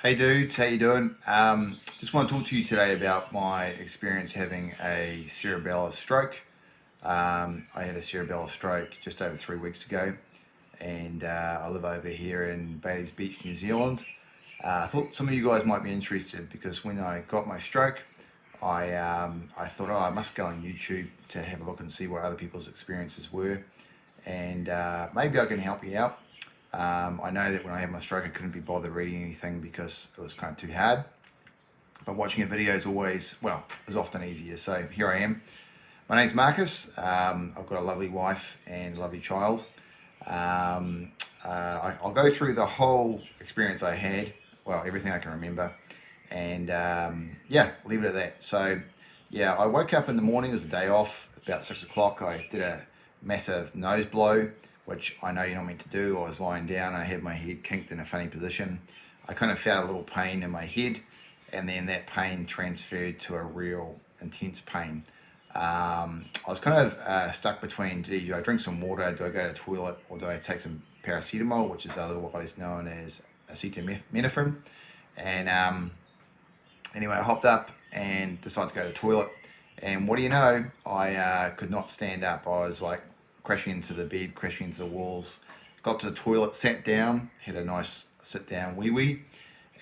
Hey dudes, how you doing? Just want to talk to you today about my experience having a cerebellar stroke. I had a cerebellar stroke just over 3 weeks ago, and I live over here in Bailey's Beach, New Zealand. I thought some of you guys might be interested because when I got my stroke, I thought, oh, I must go on YouTube to have a look and see what other people's experiences were, and maybe I can help you out. I know that when I had my stroke, I couldn't be bothered reading anything because it was kind of too hard. But watching a video is always, well, is often easier. So here I am. My name's Marcus. I've got a lovely wife and a lovely child. I'll go through the whole experience I had, well, everything I can remember. And yeah, leave it at that. So yeah, I woke up in the morning, it was a day off, about 6 o'clock. I did a massive nose blow, which I know you're not meant to do. I was lying down and I had my head kinked in a funny position. I kind of felt a little pain in my head, and then that pain transferred to a real intense pain. I was kind of stuck between, do I drink some water, do I go to the toilet, or do I take some paracetamol, which is otherwise known as acetaminophen. And anyway, I hopped up and decided to go to the toilet. And what do you know, I could not stand up. I was like crashing into the bed, crashing into the walls. Got to the toilet, sat down, had a nice sit down wee-wee.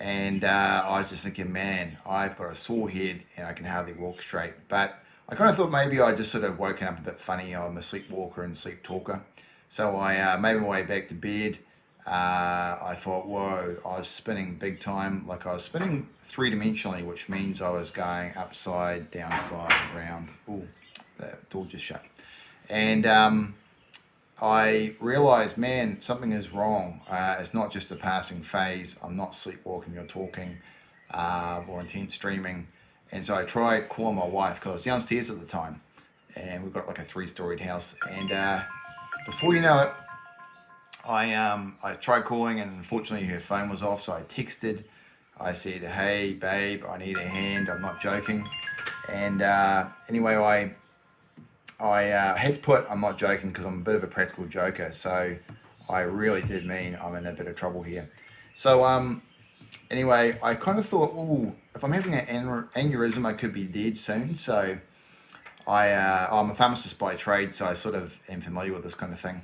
And I was just thinking, man, I've got a sore head and I can hardly walk straight. But I kind of thought maybe I just sort of woken up a bit funny. I'm a sleepwalker and sleep talker. So I made my way back to bed. I thought, whoa, I was spinning big time. Like I was spinning three-dimensionally, which means I was going upside, downside, round. Ooh, the door just shut. And I realized, man, something is wrong. It's not just a passing phase. I'm not sleepwalking or talking or intense dreaming. And so I tried calling my wife because I was downstairs at the time, and we've got like a 3-storied house. And before you know it, I tried calling, and unfortunately her phone was off. So I texted. I said, "Hey babe, I need a hand. I'm not joking." And anyway, I had to put "I'm not joking" because I'm a bit of a practical joker. So I really did mean I'm in a bit of trouble here. So anyway, I kind of thought, oh, if I'm having an aneurysm, I could be dead soon. So I'm a pharmacist by trade, so I sort of am familiar with this kind of thing.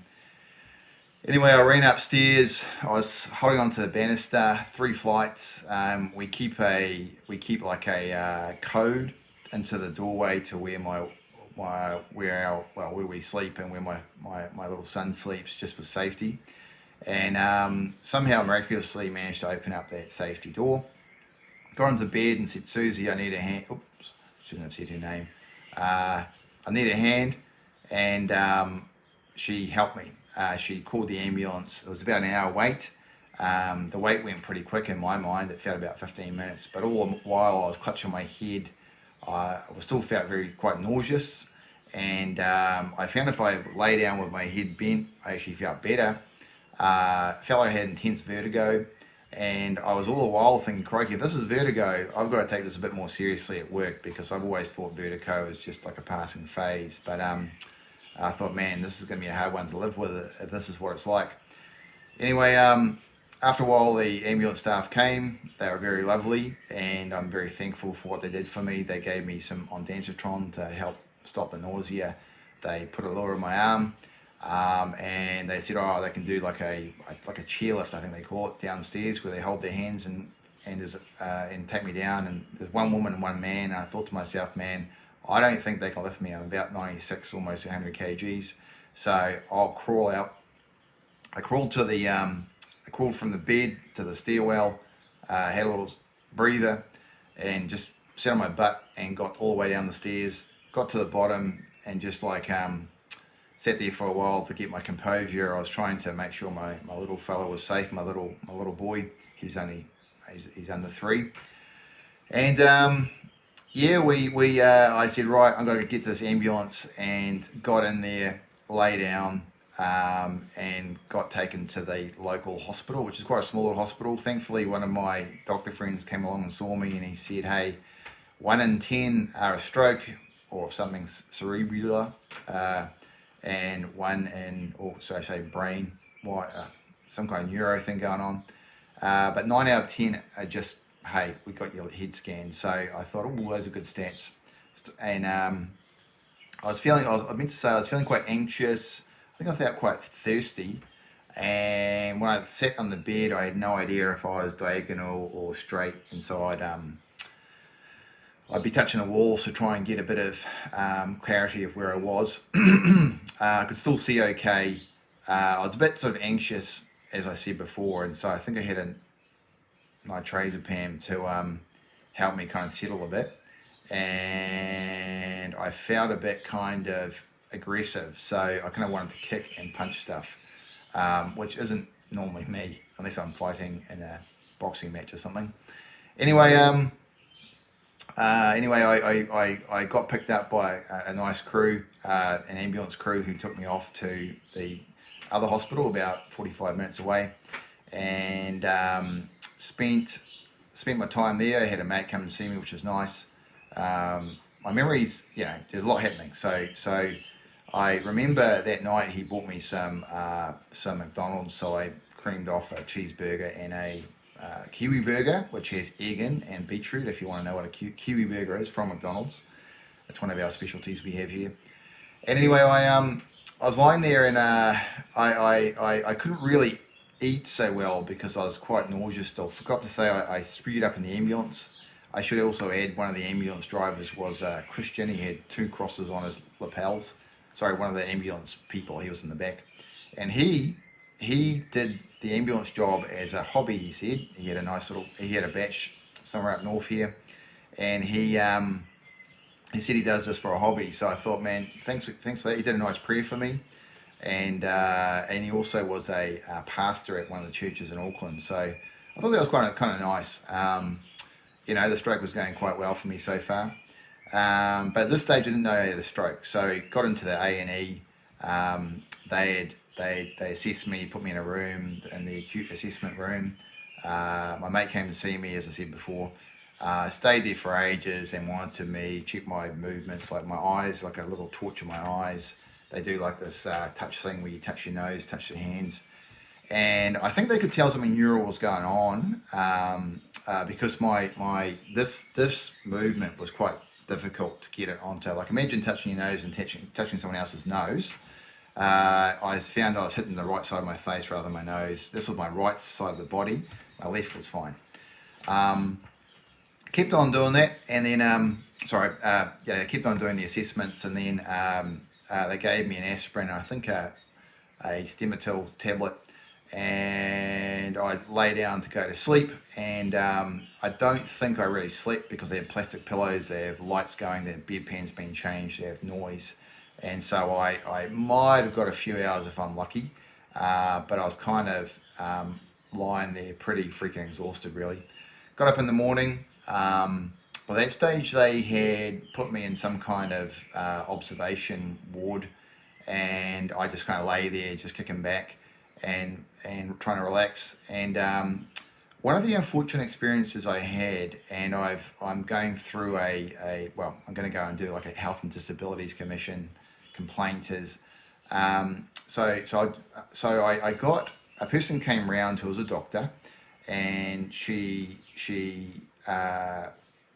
Anyway, I ran upstairs. I was holding on to the banister, 3 flights. We keep like a code into the doorway to where where we sleep and where my little son sleeps, just for safety. And somehow miraculously managed to open up that safety door. Got into bed and said, "Susie, I need a hand." Oops, shouldn't have said her name. I need a hand, and she helped me. She called the ambulance. It was about an hour wait. The wait went pretty quick in my mind. It felt about 15 minutes, but all the while I was clutching my head, I still felt quite nauseous. And I found if I lay down with my head bent, I actually felt better. Felt like I had intense vertigo, and I was all the while thinking, crikey, if this is vertigo, I've got to take this a bit more seriously at work, because I've always thought vertigo is just like a passing phase. But I thought, man, this is going to be a hard one to live with if this is what it's like. Anyway, after a while, the ambulance staff came. They were very lovely, and I'm very thankful for what they did for me. They gave me some ondansetron to help stop the nausea. They put a lure in my arm, and they said, oh, they can do like a chairlift, I think they call it, downstairs, where they hold their hands and take me down. And there's one woman and one man. And I thought to myself, man, I don't think they can lift me. I'm about 96, almost 100 kgs. So I'll crawl out. I crawled from the bed to the stairwell, had a little breather, and just sat on my butt and got all the way down the stairs. Got to the bottom and just like sat there for a while to get my composure. I was trying to make sure my little fellow was safe. My little boy. He's under 3, and yeah, I said, right, I'm going to get to this ambulance, and got in there, lay down, and got taken to the local hospital, which is quite a small little hospital. Thankfully, one of my doctor friends came along and saw me, and he said, hey, 1 in 10 are a stroke or something cerebellar, and 1 in, or so I say brain, some kind of neuro thing going on. But 9 out of 10 are just, hey, we got your head scanned. So I thought, oh, those are good stats. And I meant to say I was feeling quite anxious. I think I felt quite thirsty. And when I sat on the bed, I had no idea if I was diagonal or straight. And so I'd be touching the wall to try and get a bit of clarity of where I was. I could still see okay. I was a bit sort of anxious, as I said before, and so I think I had a nitrazepam to help me kind of settle a bit. And I felt a bit kind of aggressive, so I kind of wanted to kick and punch stuff, which isn't normally me, unless I'm fighting in a boxing match or something. Anyway, I got picked up by a nice crew, an ambulance crew, who took me off to the other hospital about 45 minutes away, and spent my time there. I had a mate come and see me, which was nice. My memories, there's a lot happening. So I remember that night he bought me some McDonald's, so I creamed off a cheeseburger and a kiwi burger, which has egg in and beetroot, if you want to know what a kiwi burger is, from McDonald's. That's one of our specialties we have here. And anyway, I was lying there, and I couldn't really eat so well because I was quite nauseous still. Forgot to say I spewed up in the ambulance. I should also add, one of the ambulance drivers was Christian. He had 2 crosses on his lapels. Sorry, one of the ambulance people, he was in the back. And he did the ambulance job as a hobby, he said. He had a batch somewhere up north here. And he said he does this for a hobby. So I thought, man, thanks for that. He did a nice prayer for me. And he also was a pastor at one of the churches in Auckland. So I thought that was kind of nice. The stroke was going quite well for me so far. But at this stage, I didn't know I had a stroke. So got into the A&E. They assessed me, put me in a room, in the acute assessment room. My mate came to see me, as I said before. Stayed there for ages and wanted me check my movements, like my eyes, like a little torch in my eyes. They do like this touch thing where you touch your nose, touch your hands. And I think they could tell something neural was going on because this movement was quite difficult to get it onto. Like, imagine touching your nose and touching someone else's nose. I found I was hitting the right side of my face rather than my nose. This was my right side of the body. My left was fine. Kept on doing that, and then I kept on doing the assessments, and then they gave me an aspirin, I think a Stemetil tablet, and I lay down to go to sleep. And I don't think I really slept because they have plastic pillows, they have lights going, their bedpan's been changed, they have noise. And so I might have got a few hours if I'm lucky, but I was kind of lying there pretty freaking exhausted, really. Got up in the morning. By that stage, they had put me in some kind of observation ward, and I just kind of lay there, just kicking back and trying to relax. And one of the unfortunate experiences I had, and I'm going through I'm going to go and do like a Health and Disabilities Commission complaint. So I got a person came round who was a doctor, and she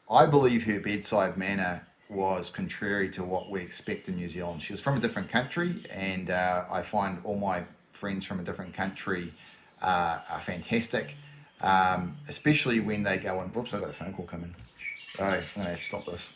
I believe her bedside manner was contrary to what we expect in New Zealand. She was from a different country, and I find all my friends from a different country are fantastic, especially when they go on. Whoops, I've got a phone call coming. Oh, I'm going to have to stop this.